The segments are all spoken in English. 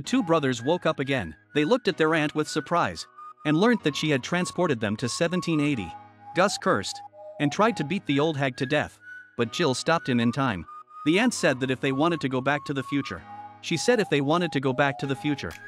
two brothers woke up again. They looked at their aunt with surprise and learnt that she had transported them to 1780. Gus cursed and tried to beat the old hag to death, but Jill stopped him in time. The aunt said that if they wanted to go back to the future,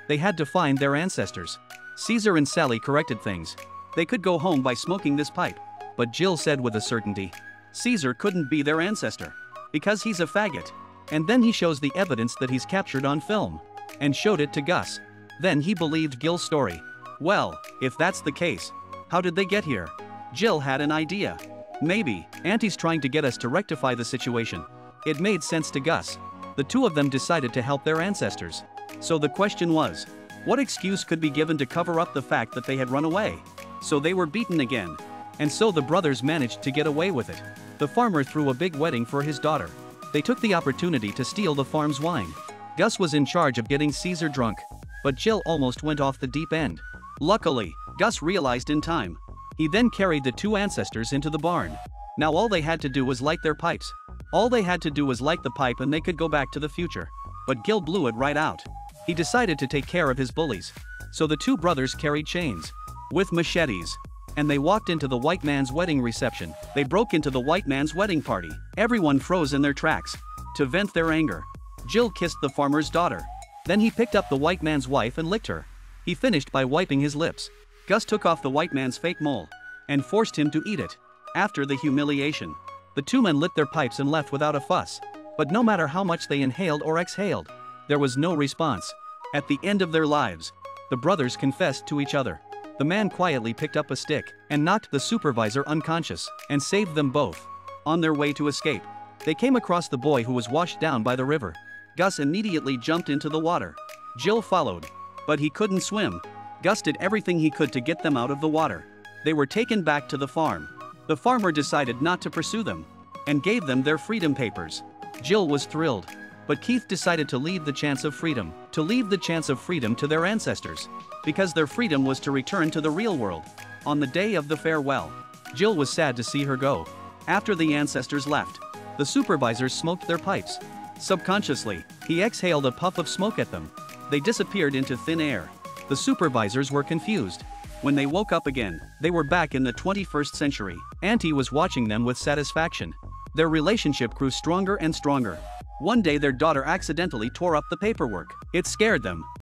they had to find their ancestors. Caesar and Sally corrected things. They could go home by smoking this pipe, but Jill said with a certainty, Caesar couldn't be their ancestor, because he's a faggot. And then he shows the evidence that he's captured on film, and showed it to Gus. Then he believed Gil's story. Well, if that's the case, how did they get here? Jill had an idea. Maybe Auntie's trying to get us to rectify the situation. It made sense to Gus. The two of them decided to help their ancestors. So the question was, what excuse could be given to cover up the fact that they had run away? So they were beaten again. And so the brothers managed to get away with it. The farmer threw a big wedding for his daughter. They took the opportunity to steal the farm's wine. Gus was in charge of getting Caesar drunk, but Jill almost went off the deep end. Luckily, Gus realized in time. He then carried the two ancestors into the barn. Now all they had to do was light their pipes. All they had to do was light the pipe and they could go back to the future. But Gil blew it right out. He decided to take care of his bullies. So the two brothers carried chains with machetes, and they walked into the white man's wedding reception. They broke into the white man's wedding party. Everyone froze in their tracks. To vent their anger, Jill kissed the farmer's daughter. Then he picked up the white man's wife and licked her. He finished by wiping his lips. Gus took off the white man's fake mole and forced him to eat it. After the humiliation, the two men lit their pipes and left without a fuss. But no matter how much they inhaled or exhaled, there was no response. At the end of their lives, the brothers confessed to each other. The man quietly picked up a stick and knocked the supervisor unconscious and saved them both. On their way to escape, they came across the boy who was washed down by the river. Gus immediately jumped into the water. Jill followed, but he couldn't swim. Gus did everything he could to get them out of the water. They were taken back to the farm. The farmer decided not to pursue them and gave them their freedom papers. Jill was thrilled, but Keith decided to leave the chance of freedom to their ancestors, because their freedom was to return to the real world. On the day of the farewell, Jill was sad to see her go. After the ancestors left, the supervisors smoked their pipes. Subconsciously, he exhaled a puff of smoke at them. They disappeared into thin air. The supervisors were confused. When they woke up again, they were back in the 21st century. Auntie was watching them with satisfaction. Their relationship grew stronger and stronger. One day their daughter accidentally tore up the paperwork. It scared them.